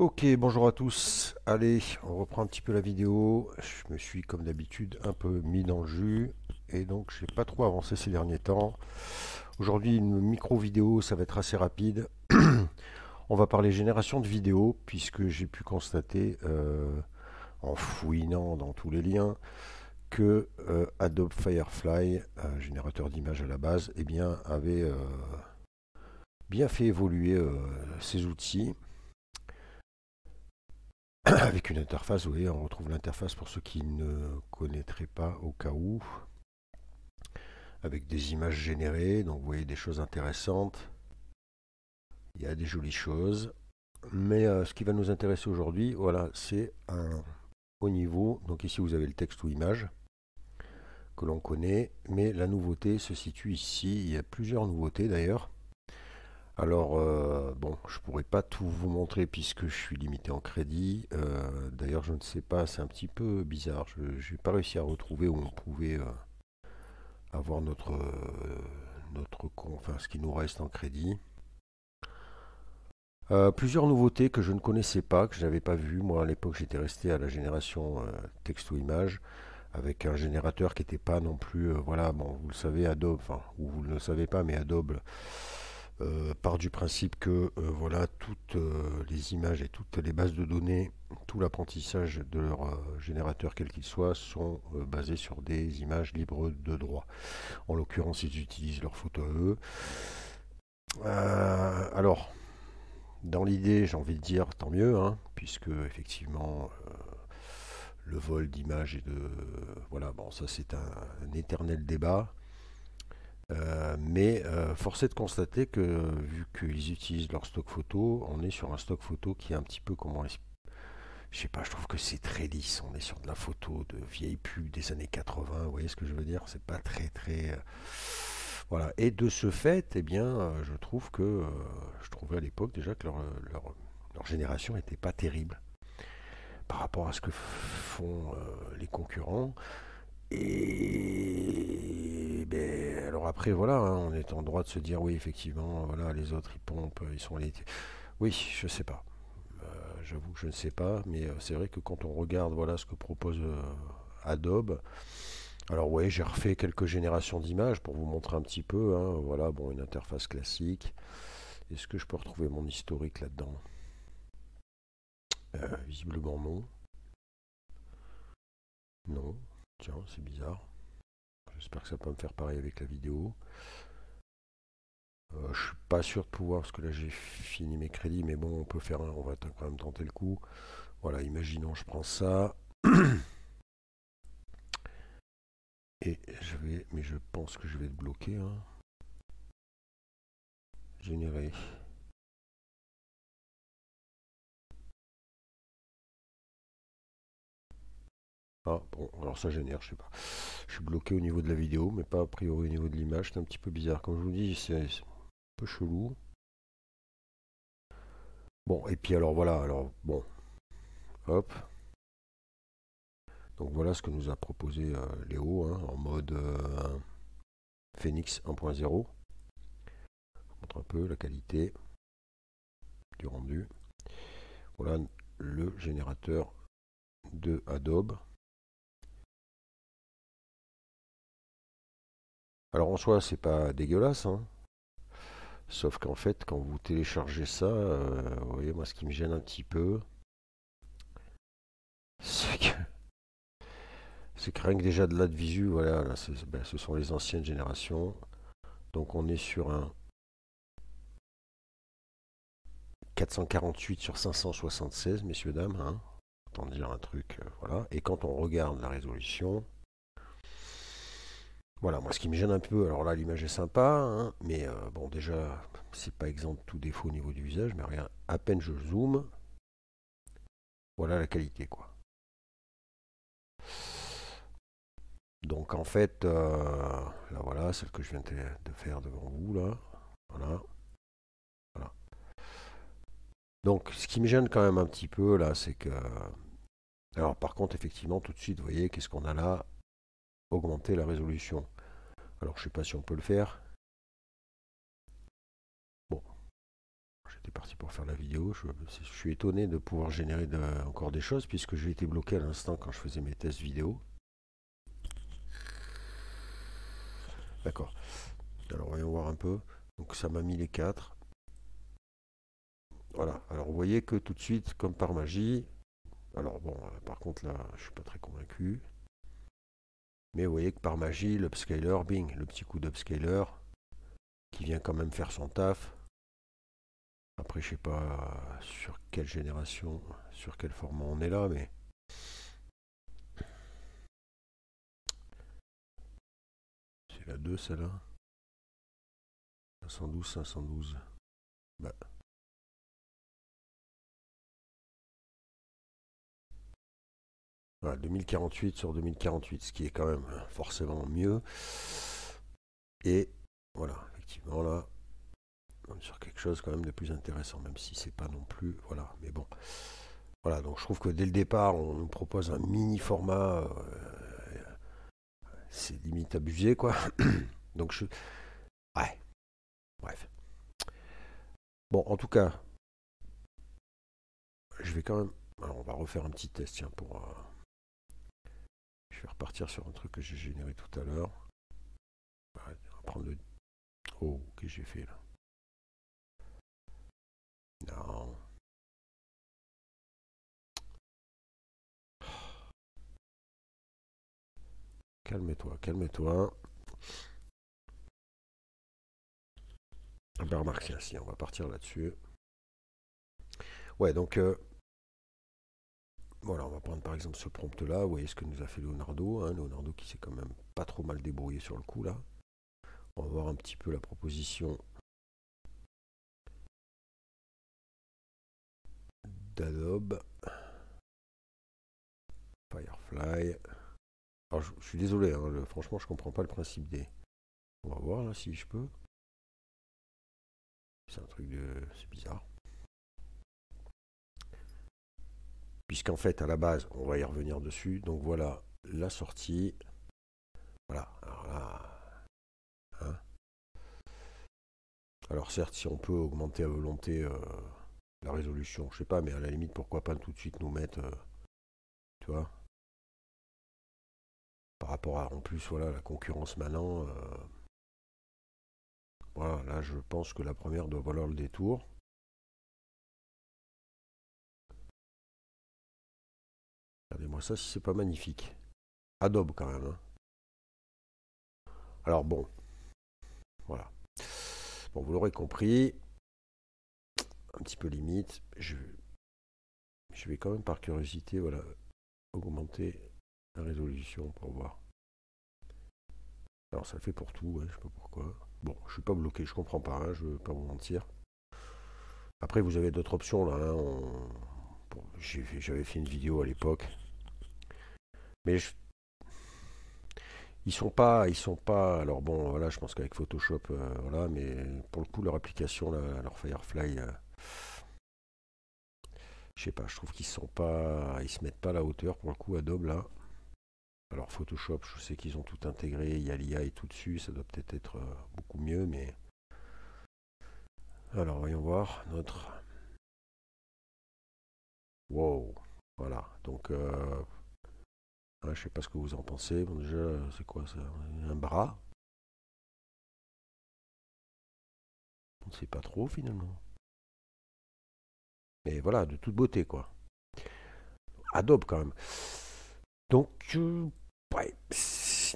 Ok, bonjour à tous. Allez, on reprend un petit peu la vidéo. Je me suis, comme d'habitude, un peu mis dans le jus et donc j'ai pas trop avancé ces derniers temps. Aujourd'hui, une micro vidéo, ça va être assez rapide. On va parler génération de vidéos puisque j'ai pu constater en fouinant dans tous les liens que Adobe Firefly, générateur d'images à la base, eh bien, avait bien fait évoluer ses outils. Avec une interface, vous voyez, on retrouve l'interface pour ceux qui ne connaîtraient pas au cas où, avec des images générées, donc vous voyez des choses intéressantes, il y a des jolies choses, mais ce qui va nous intéresser aujourd'hui, voilà, c'est un haut niveau, donc ici vous avez le texte ou image que l'on connaît, mais la nouveauté se situe ici, il y a plusieurs nouveautés d'ailleurs. Alors, bon, je pourrais pas tout vous montrer puisque je suis limité en crédit. D'ailleurs, je ne sais pas, c'est un petit peu bizarre. Je n'ai pas réussi à retrouver où on pouvait avoir enfin, ce qui nous reste en crédit. Plusieurs nouveautés que je ne connaissais pas, que je n'avais pas vues. Moi, à l'époque, j'étais resté à la génération texte ou image, avec un générateur qui n'était pas non plus, voilà, bon, vous le savez, Adobe, enfin, ou vous ne le savez pas, mais Adobe part du principe que voilà, toutes les images et toutes les bases de données, tout l'apprentissage de leur générateur, quel qu'il soit, sont basés sur des images libres de droit. En l'occurrence, ils utilisent leurs photos à eux. Alors, dans l'idée, j'ai envie de dire tant mieux, hein, puisque effectivement, le vol d'images et de. Voilà, bon, ça c'est un éternel débat. Mais force est de constater que vu qu'ils utilisent leur stock photo, on est sur un stock photo qui est un petit peu comment. Je sais pas, je trouve que c'est très lisse. On est sur de la photo de vieilles pubs des années 80. Vous voyez ce que je veux dire? C'est pas très très. Voilà. Et de ce fait, eh bien, je trouve que je trouvais à l'époque déjà que leur génération n'était pas terrible par rapport à ce que font les concurrents. Et ben, alors après, voilà, hein, on est en droit de se dire, oui, effectivement, voilà, les autres, ils pompent, ils sont allés. Oui, je sais pas. J'avoue que je ne sais pas, mais c'est vrai que quand on regarde, voilà, ce que propose Adobe, alors ouais, j'ai refait quelques générations d'images pour vous montrer un petit peu, hein, voilà, bon, une interface classique. Est-ce que je peux retrouver mon historique là-dedans? Visiblement non. Non. Tiens, c'est bizarre. J'espère que ça va pas me faire pareil avec la vidéo. Je suis pas sûr de pouvoir parce que là j'ai fini mes crédits, mais bon, on peut faire on va quand même tenter le coup. Voilà, imaginons je prends ça et mais je pense que je vais être bloqué, hein. Générer. Ah bon, alors ça génère, je sais pas. Je suis bloqué au niveau de la vidéo, mais pas a priori au niveau de l'image. C'est un petit peu bizarre. Comme je vous dis, c'est un peu chelou. Bon, et puis alors voilà, alors bon, hop. Donc voilà ce que nous a proposé Léo, hein, en mode Phoenix 1.0. Je montre un peu la qualité du rendu. Voilà le générateur de Adobe. Alors en soi, c'est pas dégueulasse, hein. Sauf qu'en fait, quand vous téléchargez ça, vous voyez, moi, ce qui me gêne un petit peu, c'est que, c'est que rien que déjà de là de visu, voilà, là, ben, ce sont les anciennes générations. Donc on est sur un 448 sur 576, messieurs, dames, hein. Autant dire un truc, voilà. Et quand on regarde la résolution, voilà, moi ce qui me gêne un peu, alors là l'image est sympa, hein, mais bon déjà c'est pas exempt de tout défaut au niveau du visage, mais rien, à peine je zoome, voilà la qualité quoi. Donc en fait, là voilà, celle que je viens de faire devant vous là, voilà, voilà. Donc ce qui me gêne quand même un petit peu là, c'est que, alors par contre effectivement tout de suite, vous voyez, qu'est-ce qu'on a là? Augmenter la résolution. Alors je sais pas si on peut le faire. Bon, j'étais parti pour faire la vidéo. Je suis étonné de pouvoir générer encore des choses puisque j'ai été bloqué à l'instant quand je faisais mes tests vidéo. D'accord. Alors voyons voir un peu. Donc ça m'a mis les 4. Voilà. Alors vous voyez que tout de suite, comme par magie. Alors bon, par contre là, je suis pas très convaincu. Mais vous voyez que par magie, l'upscaler, bing, le petit coup d'upscaler qui vient quand même faire son taf. Après, je sais pas sur quelle génération, sur quel format on est là, mais c'est la 2 celle-là. 512, 512. Bah. Voilà, 2048 sur 2048, ce qui est quand même forcément mieux. Et voilà, effectivement là, on est sur quelque chose quand même de plus intéressant, même si c'est pas non plus. Voilà, mais bon. Voilà, donc je trouve que dès le départ, on nous propose un mini format. C'est limite abusé, quoi. Donc je. Ouais, bref. Bon, en tout cas, je vais quand même. Alors, on va refaire un petit test, tiens, pour. Je vais repartir sur un truc que j'ai généré tout à l'heure. Ouais, on va prendre le. Oh, qu'est-ce que j'ai fait là? Non. Calme-toi, calme-toi. Ah ben remarque, tiens, si, on va partir là-dessus. Ouais, donc. Voilà, on va prendre par exemple ce prompt-là. Vous voyez ce que nous a fait Leonardo. Hein, Leonardo qui s'est quand même pas trop mal débrouillé sur le coup là. On va voir un petit peu la proposition d'Adobe. Firefly. Alors je suis désolé, hein, franchement je comprends pas le principe des. On va voir là si je peux. C'est un truc de. C'est bizarre. Puisqu'en fait à la base, on va y revenir dessus. Donc voilà la sortie. Voilà. Alors là. Hein. Alors certes, si on peut augmenter à volonté la résolution, je sais pas, mais à la limite, pourquoi pas tout de suite nous mettre. Tu vois, par rapport à en plus voilà la concurrence maintenant. Voilà, là je pense que la première doit valoir le détour. Regardez-moi ça si c'est pas magnifique. Adobe quand même. Hein. Alors bon, voilà. Bon, vous l'aurez compris, un petit peu limite. Je vais quand même par curiosité, voilà, augmenter la résolution pour voir. Alors ça le fait pour tout, ouais, je sais pas pourquoi. Bon, je suis pas bloqué, je comprends pas, hein, je veux pas vous mentir. Après, vous avez d'autres options là. Hein, bon, j'avais fait une vidéo à l'époque, mais ils sont pas. Alors bon, voilà, je pense qu'avec Photoshop, voilà, mais pour le coup, leur application, là, leur Firefly, je sais pas, je trouve qu'ils sont pas, ils se mettent pas à la hauteur pour le coup, Adobe là. Alors Photoshop, je sais qu'ils ont tout intégré, il y a l'IA et tout dessus, ça doit peut-être être beaucoup mieux, mais. Alors voyons voir notre. Wow, voilà. Donc, je sais pas ce que vous en pensez. Bon, déjà, c'est quoi ça? Un bras? On ne sait pas trop finalement. Mais voilà, de toute beauté quoi. Adobe quand même. Donc, ouais,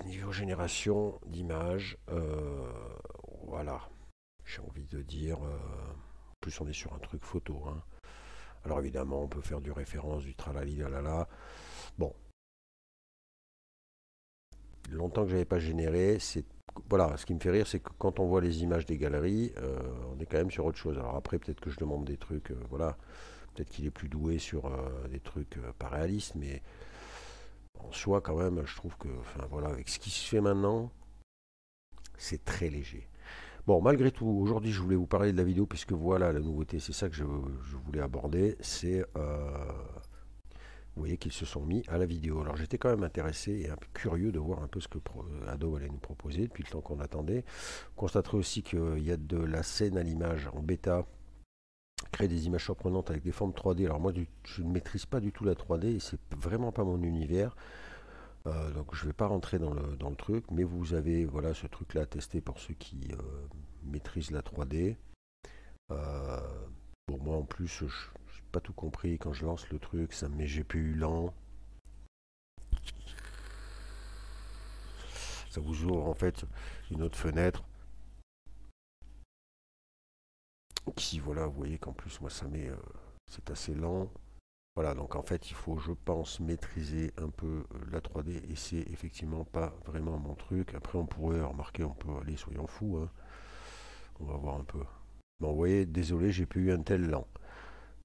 niveau génération d'images, voilà. J'ai envie de dire, en plus on est sur un truc photo. Hein. Alors évidemment, on peut faire du référence, du tralali, lalala. Bon, longtemps que j'avais pas généré, c'est voilà, ce qui me fait rire, c'est que quand on voit les images des galeries, on est quand même sur autre chose. Alors après, peut-être que je demande des trucs, voilà, peut-être qu'il est plus doué sur des trucs pas réalistes, mais en soi, quand même, je trouve que, enfin voilà, avec ce qui se fait maintenant, c'est très léger. Bon, malgré tout, aujourd'hui, je voulais vous parler de la vidéo, puisque voilà, la nouveauté, c'est ça que je voulais aborder, c'est vous voyez qu'ils se sont mis à la vidéo. Alors j'étais quand même intéressé et un peu curieux de voir un peu ce que Adobe allait nous proposer depuis le temps qu'on attendait. Vous constaterez aussi qu'il y a de la scène à l'image en bêta créer des images surprenantes avec des formes 3D. Alors moi, je ne maîtrise pas du tout la 3D et c'est vraiment pas mon univers. Donc je ne vais pas rentrer dans le truc, mais vous avez voilà ce truc-là à tester pour ceux qui maîtrisent la 3D. Euh, pour moi en plus, je n'ai pas tout compris. Quand je lance le truc, ça me met GPU lent. Ça vous ouvre en fait une autre fenêtre. Ici, voilà, vous voyez qu'en plus, moi, ça met, c'est assez lent. Voilà, donc en fait, il faut, je pense, maîtriser un peu la 3D et c'est effectivement pas vraiment mon truc. Après, on pourrait remarquer, on peut aller, soyons fous, hein. On va voir un peu. Bon, vous voyez, désolé, j'ai plus eu un tel lent.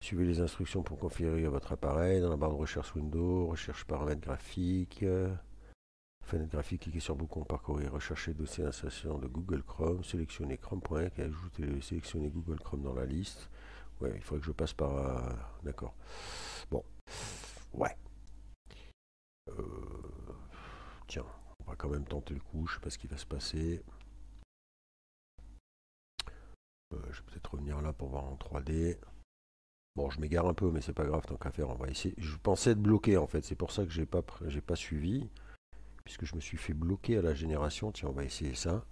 Suivez les instructions pour configurer votre appareil. Dans la barre de recherche Windows, recherche paramètres graphiques. Fenêtre graphique, cliquez sur bouton parcourir, recherchez dossier d'installation de Google Chrome, sélectionnez Chrome.exe et sélectionnez Google Chrome dans la liste. Ouais, il faudrait que je passe par... D'accord. Bon. Ouais. Tiens, on va quand même tenter le coup, je sais pas ce qui va se passer. Je vais peut-être revenir là pour voir en 3D. Bon, je m'égare un peu, mais c'est pas grave, tant qu'à faire, on va essayer. Je pensais être bloqué en fait, c'est pour ça que j'ai pas suivi, puisque je me suis fait bloquer à la génération. Tiens, on va essayer ça.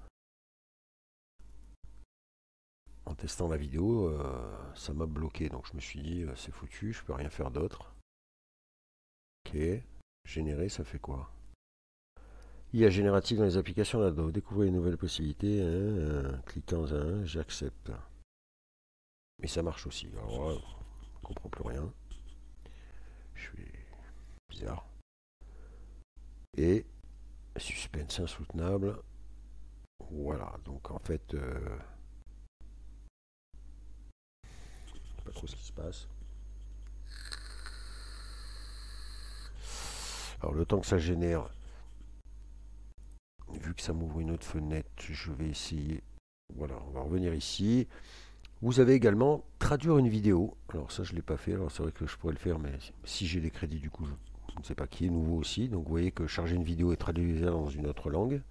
En testant la vidéo, ça m'a bloqué, donc je me suis dit, c'est foutu, je peux rien faire d'autre. Ok, générer, ça fait quoi? IA générative dans les applications d'Adobe. Découvrez les nouvelles possibilités. Cliquant en j'accepte. Mais ça marche aussi. Alors là, je comprends plus rien. Je suis bizarre. Et suspense insoutenable. Voilà, donc en fait, pas trop ce qui se passe. Alors le temps que ça génère, vu que ça m'ouvre une autre fenêtre, je vais essayer. Voilà, on va revenir ici. Vous avez également traduire une vidéo. Alors ça, je ne l'ai pas fait. Alors c'est vrai que je pourrais le faire, mais si j'ai des crédits, du coup, je ne sais pas qui est nouveau aussi. Donc vous voyez que charger une vidéo et traduire dans une autre langue.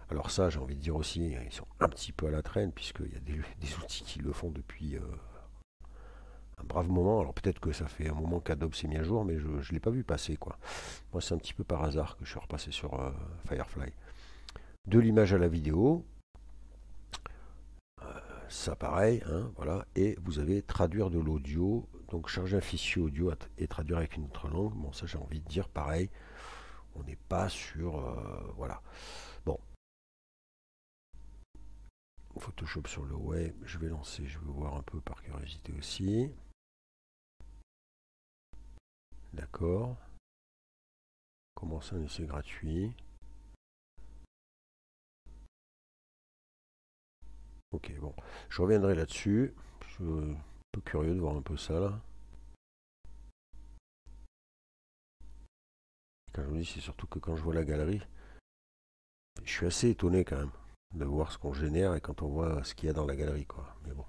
Alors ça, j'ai envie de dire aussi, ils sont un petit peu à la traîne, puisqu'il y a des outils qui le font depuis un brave moment. Alors peut-être que ça fait un moment qu'Adobe s'est mis à jour, mais je ne l'ai pas vu passer, quoi. Moi, c'est un petit peu par hasard que je suis repassé sur Firefly. De l'image à la vidéo, ça pareil, hein, voilà, et vous avez traduire de l'audio, donc charger un fichier audio et traduire avec une autre langue. Bon, ça j'ai envie de dire pareil, on n'est pas sur, voilà. Bon, Photoshop sur le web, je vais lancer, je vais voir un peu par curiosité aussi. D'accord. Commencer un essai gratuit. Ok, bon, je reviendrai là-dessus. Je suis un peu curieux de voir un peu ça là. Quand je vous dis, c'est surtout que quand je vois la galerie, je suis assez étonné quand même de voir ce qu'on génère et quand on voit ce qu'il y a dans la galerie, quoi. Mais bon.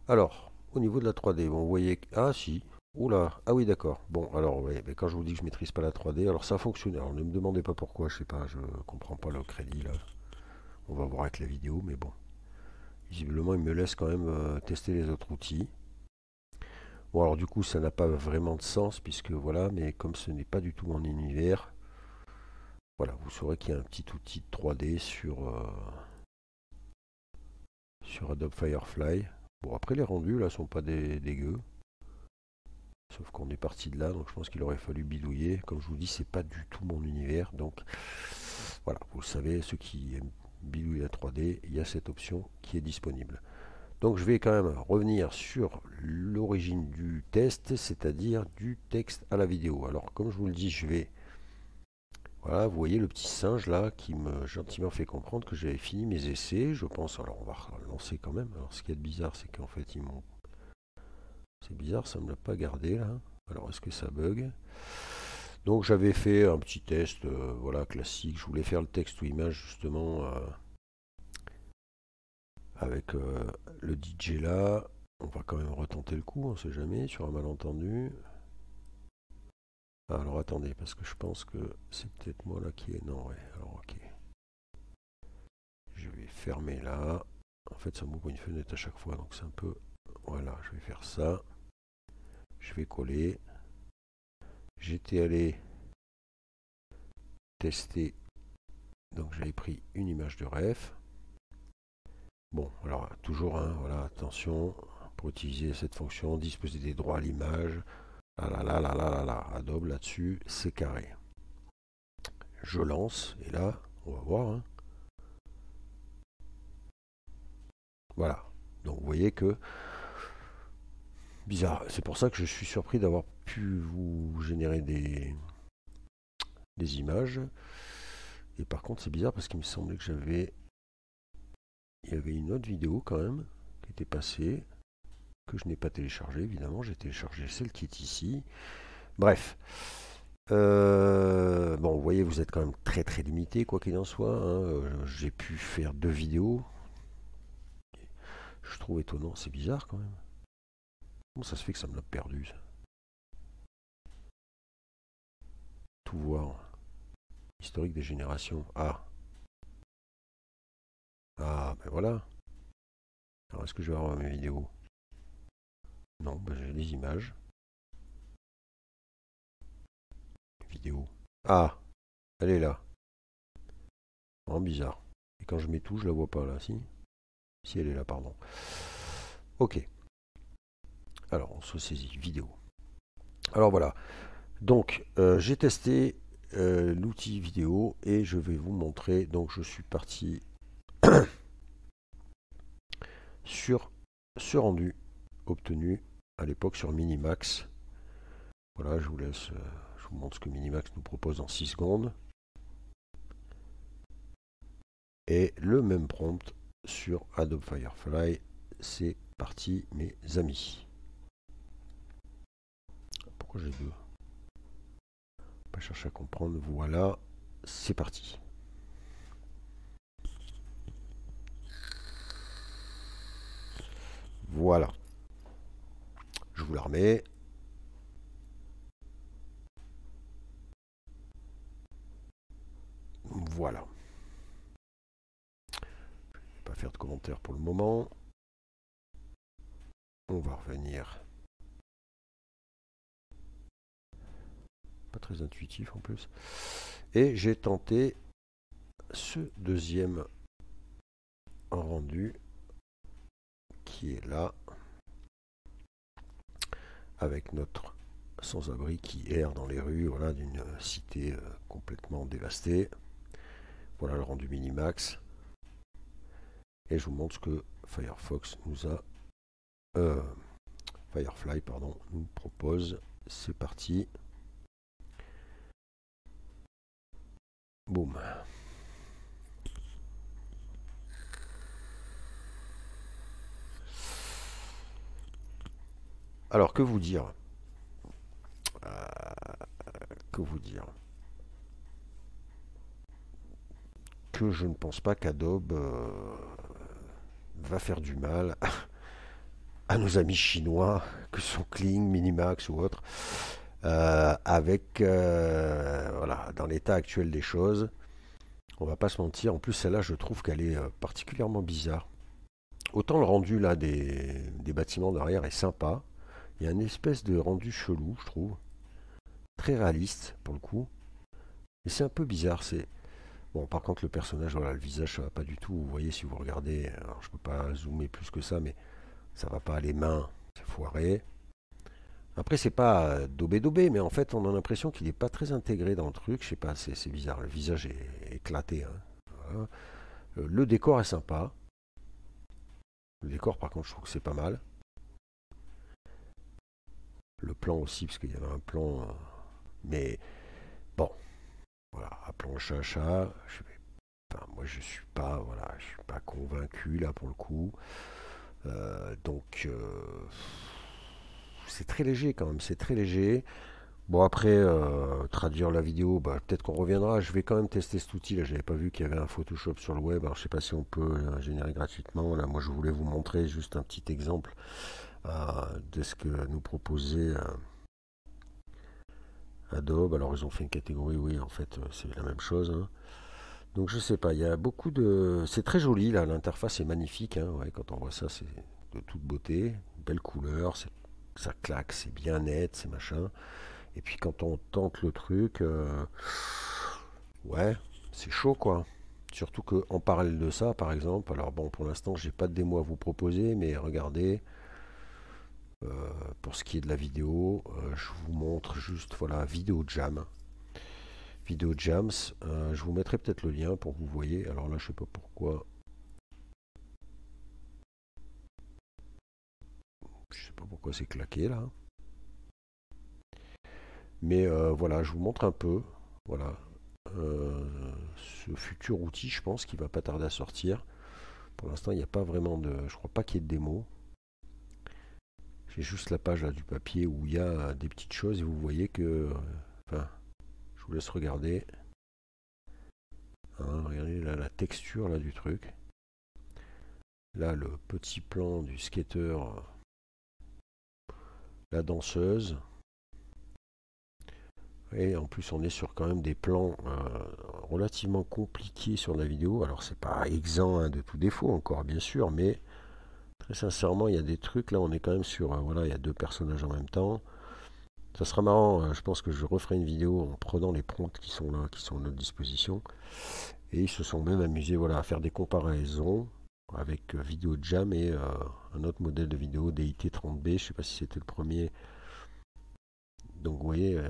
Alors, au niveau de la 3D, bon, vous voyez... Ah si, oula, ah oui d'accord. Bon, alors, ouais, mais quand je vous dis que je maîtrise pas la 3D, alors ça fonctionne. Alors ne me demandez pas pourquoi, je sais pas, je comprends pas le crédit là. On va voir avec la vidéo, mais bon. Visiblement, il me laisse quand même tester les autres outils. Bon, alors du coup, ça n'a pas vraiment de sens, puisque voilà, mais comme ce n'est pas du tout mon univers, voilà, vous saurez qu'il y a un petit outil de 3D sur Adobe Firefly. Bon, après les rendus là sont pas dégueux. Sauf qu'on est parti de là, donc je pense qu'il aurait fallu bidouiller. Comme je vous dis, c'est pas du tout mon univers. Donc voilà, vous le savez, ceux qui aiment bidouiller la 3D, il y a cette option qui est disponible. Donc je vais quand même revenir sur l'origine du test, c'est-à-dire du texte à la vidéo. Alors comme je vous le dis, je vais... Voilà, vous voyez le petit singe là qui me gentiment fait comprendre que j'avais fini mes essais. Je pense, alors on va relancer quand même. Alors ce qui est bizarre, c'est qu'en fait ils m'ont... C'est bizarre, ça ne me l'a pas gardé là. Alors est-ce que ça bug? Donc j'avais fait un petit test, voilà, classique. Je voulais faire le texte ou image justement avec le DJ là. On va quand même retenter le coup, on ne sait jamais, sur un malentendu. Ah, alors attendez, parce que je pense que c'est peut-être moi là qui est... Non, ouais, alors ok. Je vais fermer là. En fait, ça m'ouvre une fenêtre à chaque fois, donc c'est un peu... Voilà, je vais faire ça. Je vais coller. J'étais allé tester. Donc j'avais pris une image de ref. Bon, alors toujours, hein, voilà, attention, pour utiliser cette fonction, disposer des droits à l'image. Ah là là là là là là, Adobe là-dessus, c'est carré. Je lance, et là, on va voir. Hein. Voilà. Donc vous voyez que bizarre. C'est pour ça que je suis surpris d'avoir pu vous générer des images. Et par contre, c'est bizarre parce qu'il me semblait que il y avait une autre vidéo quand même qui était passée, que je n'ai pas téléchargée, évidemment. J'ai téléchargé celle qui est ici. Bref. Bon, vous voyez, vous êtes quand même très très limité, quoi qu'il en soit. Hein. J'ai pu faire 2 vidéos. Je trouve étonnant, c'est bizarre quand même. Comment ça se fait que ça me l'a perdu, ça? Tout voir. Historique des générations. Ah. Ah, ben voilà. Alors, est-ce que je vais avoir mes vidéos? Non, ben j'ai les images. Vidéo. Ah, elle est là. Oh, bizarre. Et quand je mets tout, je la vois pas là, si? Si, elle est là, pardon. Ok. Alors, on se saisit. Vidéo. Alors voilà. Donc, j'ai testé l'outil vidéo et je vais vous montrer. Donc, je suis parti sur ce rendu obtenu à l'époque sur Minimax. Voilà, je vous laisse, je vous montre ce que Minimax nous propose en 6 secondes. Et le même prompt sur Adobe Firefly. C'est parti, mes amis. Pourquoi j'ai deux? Pas chercher à comprendre. Voilà, c'est parti. Voilà. Je vous la remets. Voilà. Je ne vais pas faire de commentaires pour le moment. On va revenir. Pas très intuitif en plus. Et j'ai tenté ce deuxième rendu qui est là. Avec notre sans-abri qui erre dans les rues, voilà, d'une cité complètement dévastée. Voilà le rendu Minimax. Et je vous montre ce que Firefox nous a... Firefly, pardon, nous propose. C'est parti. Boum. Alors, que vous dire? Que vous dire? Que je ne pense pas qu'Adobe va faire du mal à nos amis chinois, que ce sont Kling, Minimax ou autres, avec, voilà, dans l'état actuel des choses, on va pas se mentir. En plus, celle-là, je trouve qu'elle est particulièrement bizarre. Autant le rendu là des bâtiments derrière est sympa, il y a une espèce de rendu chelou, je trouve, très réaliste pour le coup, et c'est un peu bizarre. C'est bon, par contre, le personnage, voilà, le visage, ça va pas du tout. Vous voyez, si vous regardez, alors je peux pas zoomer plus que ça, mais ça va pas, les mains, c'est foiré. Après, c'est pas daubé, mais en fait, on a l'impression qu'il est pas très intégré dans le truc. Je sais pas, c'est bizarre. Le visage est éclaté. Hein. Voilà. Le décor est sympa. Le décor, par contre, je trouve que c'est pas mal. Le plan aussi, parce qu'il y avait un plan. Mais bon, voilà, appelons le chat chat. Enfin, moi, je suis pas, voilà, je suis pas convaincu là pour le coup. Donc, c'est très léger quand même. C'est très léger. Bon, après, traduire la vidéo, bah, peut-être qu'on reviendra. Je vais quand même tester cet outil. Là, j'avais pas vu qu'il y avait un Photoshop sur le web. Alors, je sais pas si on peut générer gratuitement. Là, moi, je voulais vous montrer juste un petit exemple de ce que nous proposait Adobe. Alors, ils ont fait une catégorie, oui, en fait, c'est la même chose. Hein. Donc, je sais pas. Il y a beaucoup de. C'est très joli, là. L'interface est magnifique. Hein, ouais, quand on voit ça, c'est de toute beauté. belle couleur, ça claque, c'est bien net, c'est machin. Et puis quand on tente le truc, ouais, c'est chaud quoi. Surtout que en parallèle de ça, par exemple, alors bon, pour l'instant, j'ai pas de démo à vous proposer, mais regardez, pour ce qui est de la vidéo, je vous montre juste, voilà, Vidéo Jam. Vidéo Jams, je vous mettrai peut-être le lien pour que vous voyez. Alors là, je sais pas pourquoi. Je sais pas pourquoi c'est claqué là. Mais voilà, je vous montre un peu. Voilà. Ce futur outil, je pense qu'il va pas tarder à sortir. Pour l'instant, il n'y a pas vraiment de. Je crois pas qu'il y ait de démo. J'ai juste la page là, du papier où il y a des petites choses et vous voyez que. Enfin, je vous laisse regarder. Hein, regardez là, la texture là, du truc. Là, le petit plan du skater, la danseuse. Et en plus, on est sur quand même des plans relativement compliqués sur la vidéo. Alors, c'est pas exempt hein, de tout défaut encore, bien sûr, mais très sincèrement, il y a des trucs. Là, on est quand même sur. Voilà, il y a deux personnages en même temps. Ça sera marrant. Je pense que je referai une vidéo en prenant les prompts qui sont là, qui sont à notre disposition. Et ils se sont même amusés voilà, à faire des comparaisons avec Vidéo Jam et un autre modèle de vidéo, DIT30B. Je ne sais pas si c'était le premier. Donc, vous voyez.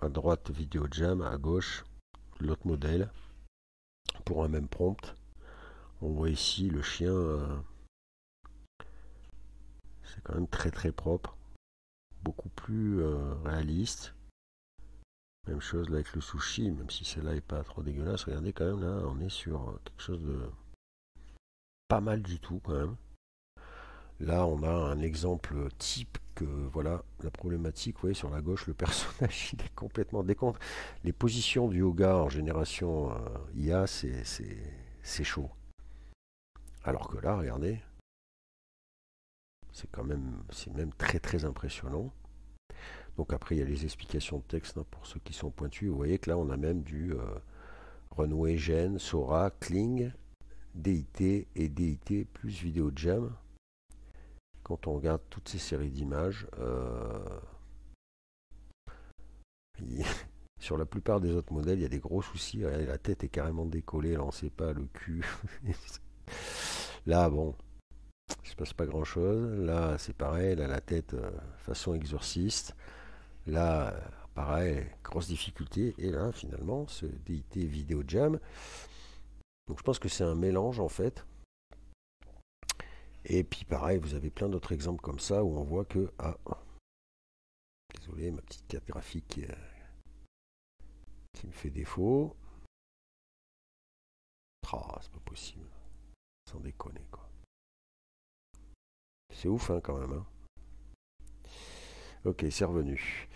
À droite Vidéo Jam, à gauche l'autre modèle pour un même prompt. On voit ici le chien, c'est quand même très très propre, beaucoup plus réaliste. Même chose là avec le sushi, même si celle-là est pas trop dégueulasse. Regardez quand même là, on est sur quelque chose de pas mal du tout quand même. Là, on a un exemple type que, voilà, la problématique, vous voyez, sur la gauche, le personnage, il est complètement décompte. Les positions du yoga en génération IA, c'est chaud. Alors que là, regardez, c'est même très très impressionnant. Donc après, il y a les explications de texte hein, pour ceux qui sont pointus. Vous voyez que là, on a même du Runway, Gen, Sora, Kling, DIT et DIT plus Vidéo Jam. Quand on regarde toutes ces séries d'images, sur la plupart des autres modèles, il y a des gros soucis. Regardez, la tête est carrément décollée, là on ne sait pas, le cul. Là, bon, il se passe pas grand chose. Là, c'est pareil, là la tête façon exorciste. Là, pareil, grosse difficulté. Et là, finalement, ce DIT Vidéo Jam. Donc je pense que c'est un mélange en fait. Et puis pareil, vous avez plein d'autres exemples comme ça où on voit que... Ah, désolé, ma petite carte graphique qui me fait défaut. Ah, c'est pas possible. Sans déconner, quoi. C'est ouf, hein, quand même. Hein. Ok, c'est revenu.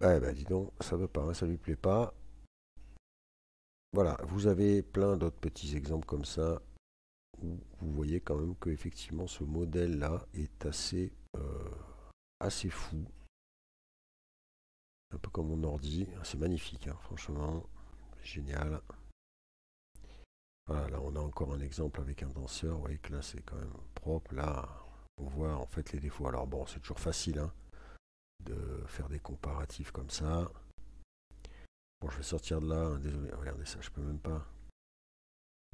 Ouais, bah dis donc, ça veut pas, hein, ça lui plaît pas. Voilà, vous avez plein d'autres petits exemples comme ça où vous voyez quand même que effectivement ce modèle-là est assez fou. Un peu comme mon ordi, c'est magnifique, hein, franchement, génial. Voilà, là on a encore un exemple avec un danseur, vous voyez que là c'est quand même propre, là on voit en fait les défauts. Alors bon, c'est toujours facile hein, de faire des comparatifs comme ça. Bon, je vais sortir de là, hein, désolé, regardez ça, je peux même pas.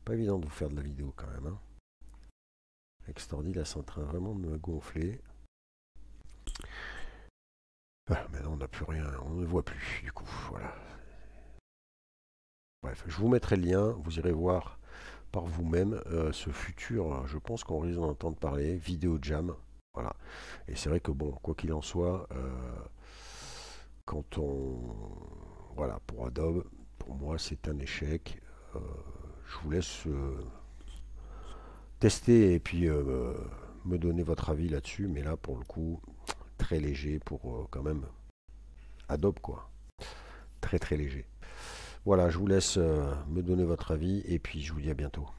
Pas évident de vous faire de la vidéo quand même. Hein. Avec cet ordi là, c'est en train vraiment de me gonfler. Ah, maintenant on n'a plus rien, on ne voit plus du coup, voilà. Bref, je vous mettrai le lien, vous irez voir par vous-même ce futur, je pense qu'on risque d'en entendre parler, Vidéo Jam, voilà. Et c'est vrai que bon, quoi qu'il en soit, quand on, voilà, pour Adobe, pour moi c'est un échec. Je vous laisse tester et puis me donner votre avis là-dessus, mais là pour le coup, très léger pour quand même Adobe quoi, très très léger. Voilà, je vous laisse me donner votre avis et puis je vous dis à bientôt.